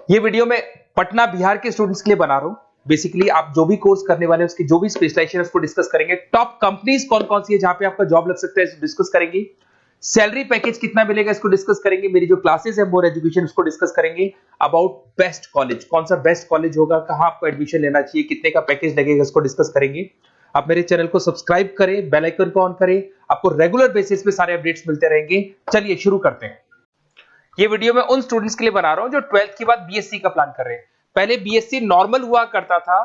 ये वीडियो मैं पटना बिहार के स्टूडेंट्स के लिए बना रहा हूं। बेसिकली आप जो भी कोर्स करने वाले हैं उसकी जो भी स्पेशलाइजेशन है उसको डिस्कस करेंगे। टॉप कंपनीज कौन कौन सी है जहां पे आपका जॉब लग सकता है इसको डिस्कस करेंगे। सैलरी पैकेज कितना मिलेगा इसको डिस्कस करेंगे। मेरी जो क्लासेस है मोर एजुकेशन उसको डिस्कस करेंगे। अबाउट बेस्ट कॉलेज, कौन सा बेस्ट कॉलेज होगा, कहां आपको एडमिशन लेना चाहिए, कितने का पैकेज लगेगा, इसको डिस्कस करेंगे। आप मेरे चैनल को सब्सक्राइब करें, बेल आइकन को ऑन करें, आपको रेगुलर बेसिस पे सारे अपडेट्स मिलते रहेंगे। चलिए शुरू करते हैं। ये वीडियो मैं उन स्टूडेंट्स के लिए बना रहा हूं जो 12th के बाद बीएससी का प्लान कर रहे हैं। पहले बीएससी नॉर्मल हुआ करता था,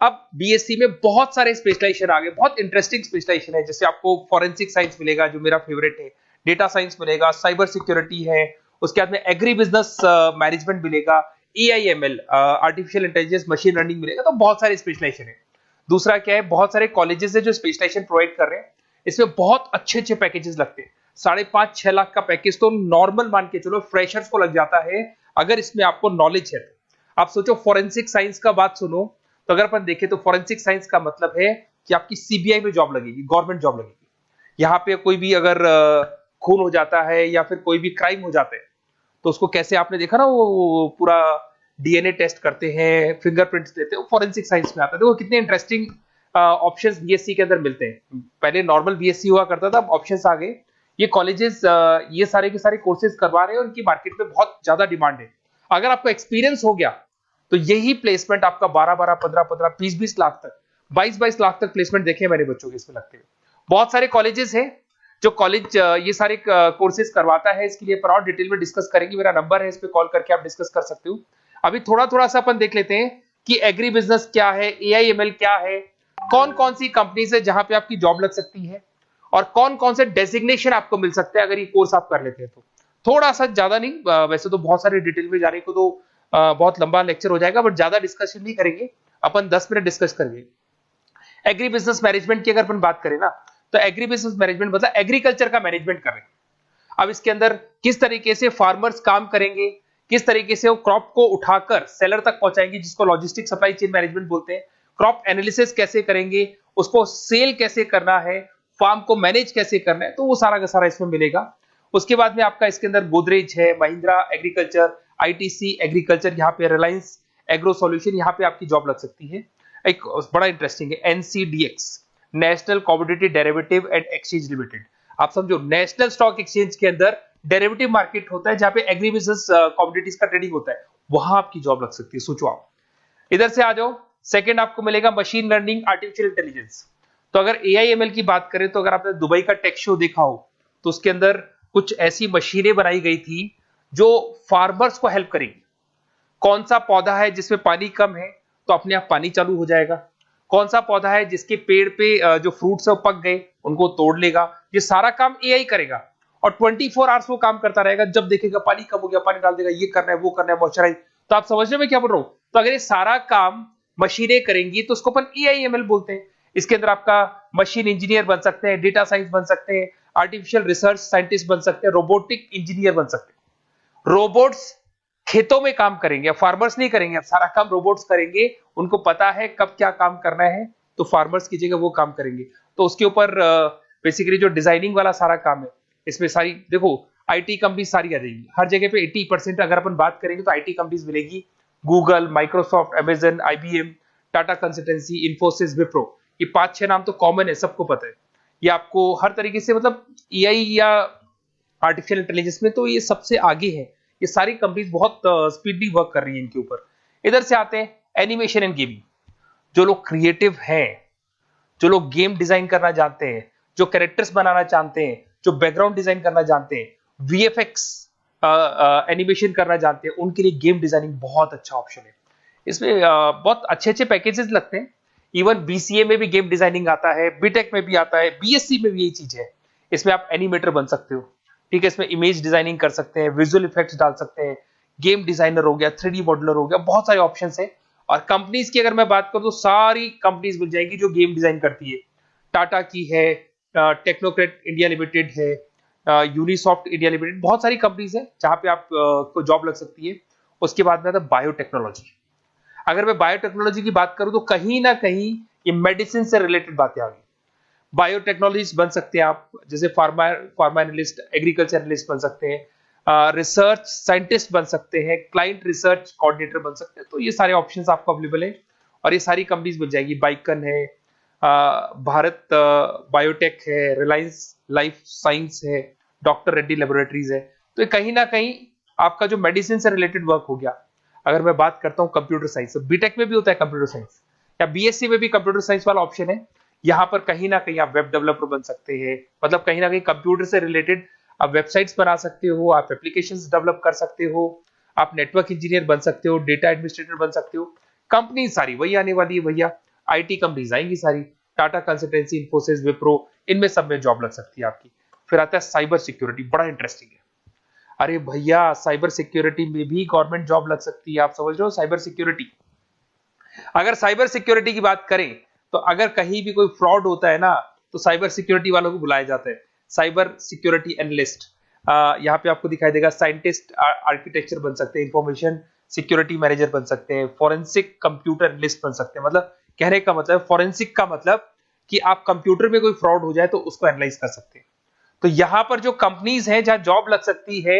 अब बीएससी में बहुत सारे स्पेशलाइजेशन आ गए, बहुत इंटरेस्टिंग स्पेशलाइजेशन है। जैसे आपको फॉरेंसिक साइंस मिलेगा जो मेरा फेवरेट है, डेटा साइंस मिलेगा, साइबर सिक्योरिटी है, उसके बाद में एग्री बिजनेस मैनेजमेंट मिलेगा, AIML artificial intelligence machine learning मिलेगा। तो बहुत सारे स्पेशलाइजेशन है। दूसरा क्या है, बहुत सारे कॉलेजेस है जो स्पेशलाइजेशन प्रोवाइड कर रहे हैं। इसमें बहुत अच्छे अच्छे पैकेजेस लगते हैं। 5.5-6 लाख का पैकेज तो नॉर्मल मान के चलो फ्रेशर्स को लग जाता है अगर इसमें आपको नॉलेज है। आप सोचो फॉरेंसिक साइंस का बात सुनो, तो अगर अपन देखें तो फॉरेंसिक साइंस का मतलब है कि आपकी सीबीआई में जॉब लगेगी, गवर्नमेंट जॉब लगेगी। यहाँ पे कोई भी अगर खून हो जाता है या फिर कोई भी क्राइम हो जाता है तो उसको कैसे, आपने देखा ना वो पूरा डीएनए टेस्ट करते हैं, फिंगरप्रिंट्स लेते हैं, वो फॉरेंसिक साइंस में आता है। देखो कितने इंटरेस्टिंग ऑप्शंस बीएससी के अंदर मिलते हैं। पहले नॉर्मल बीएससी हुआ करता था, अब ऑप्शंस आ गए। ये कॉलेजेस ये सारे के सारे कोर्सेज करवा रहे हैं और उनकी मार्केट में बहुत ज्यादा डिमांड है। अगर आपको एक्सपीरियंस हो गया तो यही प्लेसमेंट आपका 12-12, 15-15, 20-20 लाख तक, 22-22 लाख तक प्लेसमेंट देखे मैंने बच्चों के इसमें लगते हुए। बहुत सारे कॉलेजेस हैं जो कॉलेज ये सारे कोर्सेज करवाता है। इसके लिए पर और डिटेल में डिस्कस करेंगे। मेरा नंबर है, इस पे कॉल करके आप डिस्कस कर सकते हो। अभी थोड़ा थोड़ा सा अपन देख लेते हैं कि एग्री बिजनेस क्या है, एआईएमएल क्या है, कौन कौन सी कंपनीज है जहां पे आपकी जॉब लग सकती है और कौन कौन से डेजिग्नेशन आपको मिल सकते हैं अगर ये कोर्स आप कर लेते हैं तो। थोड़ा सा, ज्यादा नहीं, वैसे तो बहुत सारे डिटेल में जाने को तो बहुत लंबा लेक्चर हो जाएगा, बट ज्यादा डिस्कशन नहीं करेंगे अपन, 10 मिनट डिस्कस करेंगे। एग्री बिजनेस मैनेजमेंट की अगर अपन बात करें ना, तो एग्री बिजनेस मैनेजमेंट मतलब एग्रीकल्चर का मैनेजमेंट कर रहे हैं। अब इसके अंदर किस तरीके से फार्मर्स काम करेंगे, किस तरीके से वो क्रॉप को उठाकर सेलर तक पहुंचाएंगे, जिसको लॉजिस्टिक सप्लाई चेन मैनेजमेंट बोलते हैं। क्रॉप एनालिसिस कैसे करेंगे, उसको सेल कैसे करना है, फार्म को मैनेज कैसे करना है, तो वो सारा का सारा इसमें मिलेगा। उसके बाद में आपका इसके अंदर गोदरेज है, महिंद्रा एग्रीकल्चर, आईटीसी एग्रीकल्चर, यहाँ पे रिलायंस एग्रो सॉल्यूशन, यहाँ पे आपकी जॉब लग सकती है। एक बड़ा इंटरेस्टिंग है NCDEX, national commodity derivative and exchange limited. आप समझो नेशनल स्टॉक एक्सचेंज के अंदर डेरिवेटिव मार्केट होता है जहां पे एग्री बिजनेस कमोडिटीज का ट्रेडिंग होता है, वहां आपकी जॉब लग सकती है। सोचो आप इधर से आ जाओ। सेकंड आपको मिलेगा मशीन लर्निंग आर्टिफिशियल इंटेलिजेंस। तो अगर एआईएमएल की बात करें तो अगर आपने दुबई का टेक शो देखा हो तो उसके अंदर कुछ ऐसी मशीनें बनाई गई थी जो फार्मर्स को हेल्प करेंगी। कौन सा पौधा है जिसमें पानी कम है तो अपने आप पानी चालू हो जाएगा, कौन सा पौधा है जिसके पेड़ पे जो फ्रूट्स है वो पक गए उनको तोड़ लेगा। ये सारा काम एआई करेगा और 24 आवर्स वो काम करता रहेगा। जब देखेगा पानी कम हो गया पानी डाल देगा, ये करना है वो करना है, मॉइस्चराइज। तो आप समझ रहे मैं क्या बोल रहा हूं। तो अगर ये सारा काम मशीनें करेंगी तो उसको अपन एआईएमएल बोलते हैं। इसके अंदर आपका मशीन इंजीनियर बन सकते हैं, डेटा साइंस बन सकते हैं, आर्टिफिशियल रिसर्च साइंटिस्ट बन सकते हैं, रोबोटिक इंजीनियर बन सकते हैं। रोबोट्स खेतों में काम करेंगे, फार्मर्स नहीं करेंगे, अब सारा काम रोबोट्स करेंगे। उनको पता है कब क्या काम करना है, तो फार्मर्स की जगह वो काम करेंगे। तो उसके ऊपर बेसिकली जो डिजाइनिंग वाला सारा काम है, इसमें सारी देखो आईटी कंपनी सारी आ जाएगी। हर जगह पे 80% अगर अपन बात करेंगे तो आईटी कंपनीज मिलेगी। Google, Microsoft, Amazon, IBM, Tata consultancy, Infosys, Wipro, ये 5-6 नाम तो कॉमन है, सबको पता है। ये आपको हर तरीके से, मतलब एआई या आर्टिफिशियल इंटेलिजेंस में तो ये सबसे आगे है। ये सारी कंपनीज बहुत स्पीडली वर्क कर रही है इनके ऊपर। इधर से आते हैं एनिमेशन एंड गेमिंग। जो लोग क्रिएटिव हैं, जो लोग गेम डिजाइन करना जानते हैं, जो कैरेक्टर्स बनाना चाहते हैं, जो बैकग्राउंड डिजाइन करना जानते हैं, वीएफएक्स एनिमेशन करना जानते हैं, उनके लिए गेम डिजाइनिंग बहुत अच्छा ऑप्शन है। इसमें बहुत अच्छे अच्छे पैकेजेस लगते हैं। इवन बीसीए में भी गेम डिजाइनिंग आता है, बीटेक में भी आता है, बीएससी में भी यही चीज है। इसमें आप एनिमेटर बन सकते हो, ठीक है। इसमें इमेज डिजाइनिंग कर सकते हैं, विजुअल इफेक्ट्स डाल सकते हैं, गेम डिजाइनर हो गया, 3D मॉडलर हो गया, बहुत सारे ऑप्शंस हैं। और कंपनीज की अगर मैं बात करूं तो सारी कंपनीज मिल जाएगी जो गेम डिजाइन करती है। टाटा की है, टेक्नोक्रेट इंडिया लिमिटेड है, यूनिसॉफ्ट इंडिया लिमिटेड, बहुत सारी कंपनीज है जहां पे आप को जॉब लग सकती है। उसके बाद में आता है बायोटेक्नोलॉजी। अगर मैं बायोटेक्नोलॉजी की बात करूं तो कहीं ना कहीं ये मेडिसिन से रिलेटेड बातें आ गई। बायोटेक्नोलॉजिस्ट बन सकते हैं आप, जैसे फार्मा एनालिस्ट, एग्रीकल्चर एनालिस्ट बन सकते हैं, रिसर्च साइंटिस्ट बन सकते हैं, क्लाइंट रिसर्च कोऑर्डिनेटर बन सकते हैं। तो ये सारे ऑप्शंस आपको अवेलेबल है और ये सारी कंपनीज मिल जाएगी। बाइकन है, भारत बायोटेक है, रिलायंस लाइफ साइंस है, डॉक्टर रेड्डी लेबोरेटरीज है। तो ये कहीं ना कहीं आपका जो मेडिसिन से रिलेटेड वर्क हो गया। अगर मैं बात करता हूँ कंप्यूटर साइंस, तो बीटेक में भी होता है कंप्यूटर साइंस, या बीएससी में भी कंप्यूटर साइंस वाला ऑप्शन है। यहाँ पर कहीं ना कहीं आप वेब डेवलपर बन सकते हैं, मतलब कहीं ना कहीं कंप्यूटर से रिलेटेड आप वेबसाइट्स बना सकते हो, आप एप्लीकेशंस डेवलप कर सकते हो, आप नेटवर्क इंजीनियर बन सकते हो, डेटा एडमिनिस्ट्रेटर बन सकते हो। कंपनी सारी वही आने वाली है भैया, आईटी कंपनीज आएंगी सारी, टाटा कंसल्टेंसी, इन्फोसिस, विप्रो, इनमें सब में जॉब लग सकती है आपकी। फिर आता है साइबर सिक्योरिटी, बड़ा इंटरेस्टिंग है। अरे भैया साइबर सिक्योरिटी में भी गवर्नमेंट जॉब लग सकती है। आप समझ रहे हो साइबर सिक्योरिटी? अगर साइबर सिक्योरिटी की बात करें तो अगर कहीं भी कोई फ्रॉड होता है ना, तो साइबर सिक्योरिटी वालों को बुलाया जाता है, साइबर सिक्योरिटी एनालिस्ट। यहाँ पे आपको दिखाई देगा, साइंटिस्ट आर्किटेक्चर बन सकते हैं, इंफॉर्मेशन सिक्योरिटी मैनेजर बन सकते हैं, फॉरेंसिक कंप्यूटर एनालिस्ट बन सकते हैं। मतलब कहने का मतलब, फॉरेंसिक का मतलब कि आप कंप्यूटर में कोई फ्रॉड हो जाए तो उसको एनालाइज कर सकते हैं। तो यहां पर जो कंपनीज हैं जहां जॉब लग सकती है,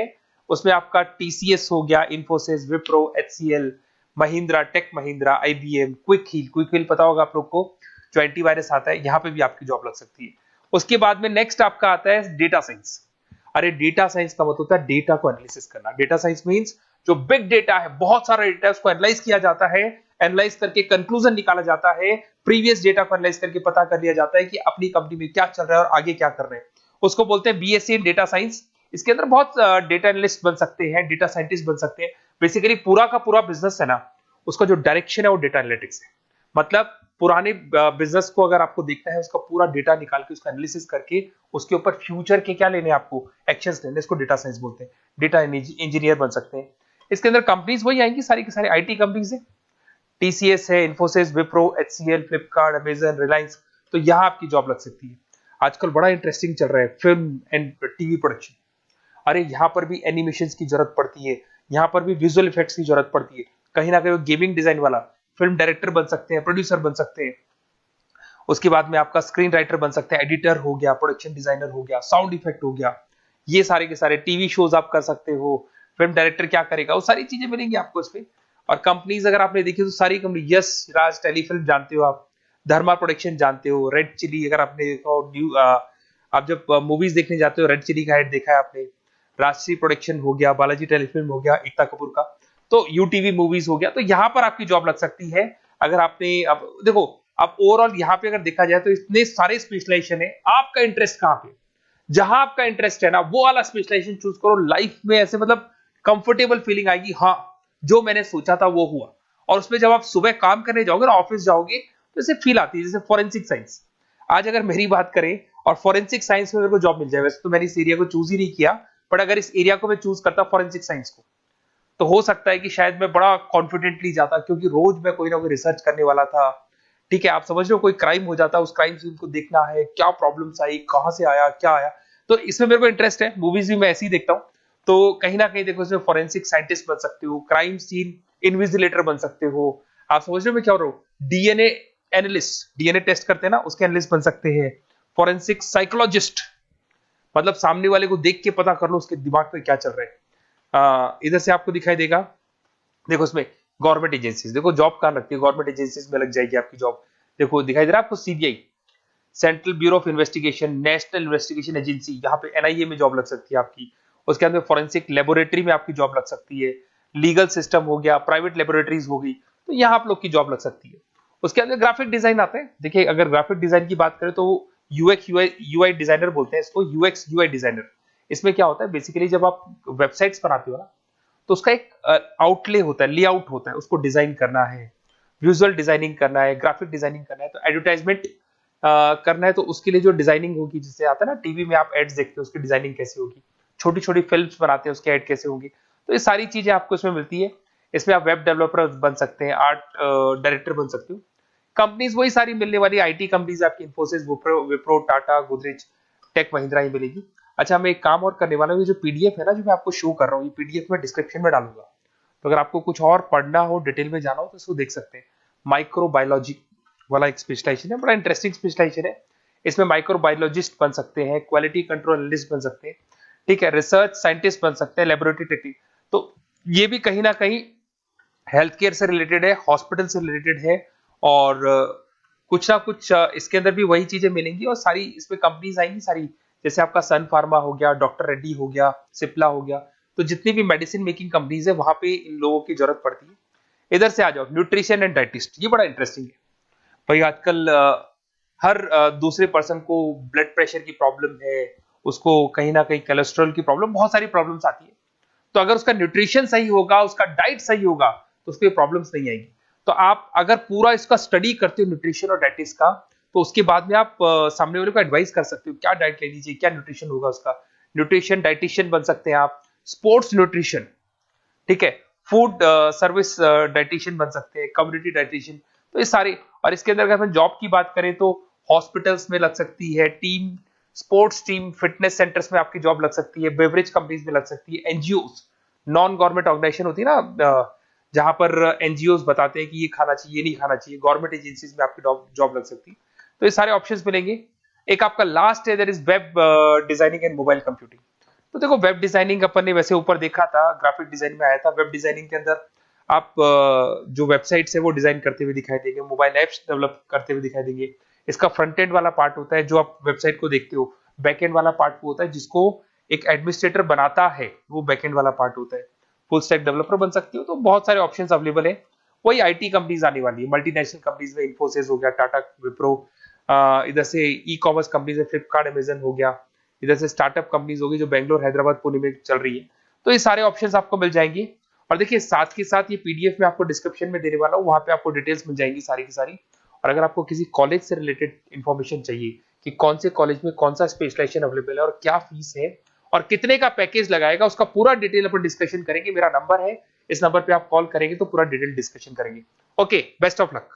उसमें आपका टीसीएस हो गया, Infosys, Wipro, HCL, Mahindra, Tech Mahindra, IBM, Quick Heal पता होगा आप लोग को, जो एंटीवायरस आता है, यहां पे भी आपकी जॉब लग सकती है। उसके बाद में नेक्स्ट आपका आता है डेटा साइंस। अरे डेटा साइंस का मतलब होता है डेटा को एनालिसिस करना। डेटा साइंस मींस जो बिग डेटा है, बहुत सारा डेटा है, उसको एनालाइज किया जाता है, एनालाइज करके कंक्लूजन निकाला जाता है, प्रीवियस डेटा को एनालाइज करके पता कर लिया जाता है कि अपनी कंपनी में क्या चल रहा है और आगे क्या कर रहे हैं। उसको बोलते हैं बीएससी इन डेटा साइंस। इसके अंदर बहुत डेटा एनालिस्ट बन सकते हैं, डेटा साइंटिस्ट बन सकते हैं। बेसिकली पूरा का पूरा बिजनेस है ना, उसका जो डायरेक्शन है वो डेटा एनालिटिक्स है। मतलब पुराने बिजनेस को अगर आपको देखना है, उसका पूरा डेटा निकाल के उसका एनालिसिस करके उसके ऊपर फ्यूचर के क्या लेने, आपको एक्शंस लेने, इसको डेटा साइंस बोलते हैं। डेटा इंजीनियर बन सकते हैं। इसके अंदर कंपनीज वही आएंगी, सारी की सारी आईटी कंपनीज है, टीसीएस है, इन्फोसिस, विप्रो, एचसीएल, फ्लिपकार्ट, अमेजन, रिलायंस। तो यहां आपकी जॉब लग सकती है। आजकल बड़ा इंटरेस्टिंग चल रहा है फिल्म एंड टीवी प्रोडक्शन। अरे यहाँ पर भी एनिमेशन की जरूरत पड़ती है, यहाँ पर भी विजुअल इफेक्ट्स की जरूरत पड़ती है। कहीं ना कहीं गेमिंग डिजाइन वाला फिल्म डायरेक्टर बन सकते हैं, प्रोड्यूसर बन सकते हैं। उसके बाद में आपका स्क्रीन राइटर बन सकते हैं, एडिटर हो गया, प्रोडक्शन डिजाइनर हो गया, साउंड इफेक्ट हो गया। ये सारे के सारे टीवी शोज आप कर सकते हो। फिल्म डायरेक्टर क्या करेगा, वो सारी चीजें मिलेंगी आपको इसमें। और कंपनीज अगर आपने देखी तो सारी कंपनी, यस राज टेलीफिल्म जानते हो आप, धर्मा प्रोडक्शन जानते हो, रेड चिली अगर आपने देखा, न्यू आप जब मूवीज देखने जाते हो, रेड चिली का एड देखा है आपने, राजश्री प्रोडक्शन हो गया, बालाजी टेलीफिल्म हो गया, एकता कपूर का, तो यूटीवी मूवीज हो गया। तो यहां पर आपकी जॉब लग सकती है। अगर आपने, अब देखो, अब ओवरऑल यहाँ पे अगर देखा जाए तो इतने सारे स्पेशलाइजेशन है, आपका इंटरेस्ट कहाँ पे, जहां आपका इंटरेस्ट है ना, वो वाला स्पेशलाइजेशन चूज करो। लाइफ में ऐसे मतलब कंफर्टेबल फीलिंग आएगी, हाँ जो मैंने सोचा था वो हुआ। और उसमें जब आप सुबह काम करने जाओगे ना, ऑफिस जाओगे, तो ऐसे फील आती है जैसे फॉरेंसिक साइंस। आज अगर मेरी बात करें और फॉरेंसिक साइंस में मेरे को जॉब मिल जाए, वैसे तो मैंने इस एरिया को चूज ही नहीं किया, बट अगर इस एरिया को मैं चूज करता फॉरेंसिक साइंस को, तो हो सकता है कि शायद मैं बड़ा कॉन्फिडेंटली जाता, क्योंकि रोज मैं कोई ना कोई रिसर्च करने वाला था। ठीक है, आप समझ रहे हो, कोई क्राइम हो जाता, उस क्राइम सीन को देखना है, क्या प्रॉब्लम्स आई, कहां से आया, क्या आया। तो इसमें मेरे को इंटरेस्ट है, मूवीज भी मैं ऐसे ही देखता हूँ। तो कहीं ना कहीं देखो, इसमें फॉरेंसिक साइंटिस्ट बन सकते हो, क्राइम सीन इन्विजिलेटर बन सकते हो। आप समझ रहे हो मैं क्या हो रहा हूँ, डीएनए एनालिस्ट, डीएनए टेस्ट करते हैं ना, उसके एनालिस्ट बन सकते हैं। फॉरेंसिक साइकोलॉजिस्ट, मतलब सामने वाले को देख के पता कर लो उसके दिमाग में क्या चल रहा है। इधर से आपको दिखाई देगा, देखो इसमें गवर्नमेंट एजेंसीज, देखो जॉब कहां लगती है, गवर्नमेंट एजेंसीज में लग जाएगी आपकी जॉब। देखो दिखाई दे रहा है आपको, CBI, central bureau of investigation, national investigation agency, यहाँ पे एनआईए में जॉब लग सकती है आपकी। उसके अंदर फॉरेंसिक लेबोरेटरी में आपकी जॉब लग सकती है। लीगल सिस्टम हो गया, प्राइवेट लेबोरेटरीज हो गई, तो यहाँ आप लोग की जॉब लग सकती है। उसके अंदर ग्राफिक डिजाइन आते हैं। देखिए अगर ग्राफिक डिजाइन की बात करें तो यूएक्स यूआई डिजाइनर बोलते हैं इसको, यूएक्स यूआई डिजाइनर। इसमें क्या होता है, बेसिकली जब आप वेबसाइट्स बनाते हो ना, तो उसका एक आउटले होता है, लेआउट होता है, उसको डिजाइन करना है, विजुअल डिजाइनिंग करना है, ग्राफिक डिजाइनिंग करना है, तो एडवर्टाइजमेंट करना है, तो उसके लिए जो डिजाइनिंग होगी, जिससे आता है ना टीवी में आप एड्स देखते हो, उसकी डिजाइनिंग कैसे होगी, छोटी छोटी फिल्म्स बनाते हैं उसके एड कैसे होंगे, तो ये सारी चीजें आपको इसमें मिलती है। इसमें आप वेब डेवलपर बन सकते हैं, आर्ट डायरेक्टर बन सकते हो। कंपनीज वही सारी मिलने वाली, आईटी कंपनीज आपकी, इन्फोसिस, विप्रो, टाटा, गोदरेज, टेक महिंद्रा ही मिलेगी। अच्छा, मैं एक काम और करने वाला हूँ, ये जो पीडीएफ है ना जो मैं आपको शो कर रहा हूँ, ये पीडीएफ में डिस्क्रिप्शन में डालूंगा, तो अगर आपको कुछ और पढ़ना हो, डिटेल में जाना हो, तो इसको देख सकते हैं। माइक्रोबायोलॉजी वाला एक स्पेशलाइजेशन है, बड़ा इंटरेस्टिंग स्पेशलाइजेशन है। इसमें माइक्रोबायोलॉजिस्ट बन सकते हैं, क्वालिटी कंट्रोल एनालिस्ट बन सकते हैं, ठीक है, रिसर्च साइंटिस्ट बन सकते हैं, लेबोरेटरी टेक्निक। तो ये भी कहीं ना कहीं हेल्थ केयर से रिलेटेड है, हॉस्पिटल से रिलेटेड है, और कुछ ना कुछ इसके अंदर भी वही चीजें मिलेंगी, और सारी इसमें कंपनीज आएंगी सारी, जैसे आपका सन फार्मा हो गया, डॉक्टर रेड्डी हो गया, सिप्ला हो गया। तो जितनी भी मेडिसिन मेकिंग कंपनीज है वहां पे इन लोगों की जरूरत पड़ती है। इधर से आ जाओ, न्यूट्रिशन एंड डाइटिस्ट, ये बड़ा इंटरेस्टिंग है भाई। आजकल हर दूसरे पर्सन को ब्लड प्रेशर की प्रॉब्लम है, उसको कहीं ना कहीं कोलेस्ट्रॉल की प्रॉब्लम, बहुत सारी प्रॉब्लम्स आती है। तो अगर उसका न्यूट्रिशन सही होगा, उसका डाइट सही होगा, तो उसको ये प्रॉब्लम्स नहीं आएंगी। तो आप अगर पूरा इसका स्टडी करते हो न्यूट्रिशन और डाइटिस का, तो उसके बाद में आप सामने वाले को एडवाइस कर सकते हो क्या डाइट लेनी चाहिए, क्या न्यूट्रिशन होगा उसका। न्यूट्रिशन डाइटिशियन बन सकते हैं आप, स्पोर्ट्स न्यूट्रिशन, ठीक है, फूड सर्विस डाइटिशियन बन सकते हैं, कम्युनिटी डाइटिशियन। तो ये सारे, और इसके अंदर अगर हम जॉब की बात करें तो हॉस्पिटल्स में लग सकती है, team sports team fitness centres में आपकी जॉब लग सकती है, बेवरेज कंपनीज में लग सकती है, एनजीओस नॉन गवर्नमेंट ऑर्गेनाइजेशन होती है ना, जहां पर एनजीओस बताते हैं कि ये खाना चाहिए, ये नहीं खाना चाहिए, गवर्नमेंट एजेंसीज में आपकी जॉब लग सकती है। तो ये सारे ऑप्शंस मिलेंगे। एक आपका लास्ट है, that is web designing and mobile computing. तो देखो, वेब डिजाइनिंग अपन ने वैसे ऊपर देखा था, ग्राफिक डिजाइन में आया था। वेब डिजाइनिंग के अंदर आप जो वेबसाइट्स है वो डिजाइन करते हुए दिखाई देंगे, मोबाइल एप्स डेवलप करते हुए दिखाई देंगे। इसका फ्रंट एंड वाला पार्ट होता है जो आप वेबसाइट को देखते हो, बैक एंड वाला पार्ट वो होता है जिसको एक एडमिनिस्ट्रेटर बनाता है, वो बैक एंड वाला पार्ट होता है। फुल स्टैक डेवलपर बन सकते हो। तो बहुत सारे ऑप्शंस अवेलेबल है। वही आईटी कंपनीज आने वाली है, मल्टीनेशनल कंपनीज में इन्फोसिस हो गया, टाटा, विप्रो, इधर से ई कॉमर्स कंपनीज है, फ्लिपकार्ट, अमेजन हो गया, इधर से स्टार्टअप कंपनीज होगी जो बेंगलोर, हैदराबाद, पुणे में चल रही है। तो ये सारे ऑप्शंस आपको मिल जाएंगे। और देखिए, साथ के साथ ये पीडीएफ में आपको डिस्क्रिप्शन में देने वाला हूँ, वहां पे आपको डिटेल्स मिल जाएंगी सारी की सारी। और अगर आपको किसी कॉलेज से रिलेटेड इंफॉर्मेशन चाहिए कि कौन से कॉलेज में कौन सा स्पेशलाइजेशन अवेलेबल है और क्या फीस है और कितने का पैकेज लगाएगा, उसका पूरा डिटेल अपन डिस्कशन करेंगे। मेरा नंबर है, इस नंबर पे आप कॉल करेंगे तो पूरा डिटेल डिस्कशन करेंगे। Okay, best of luck.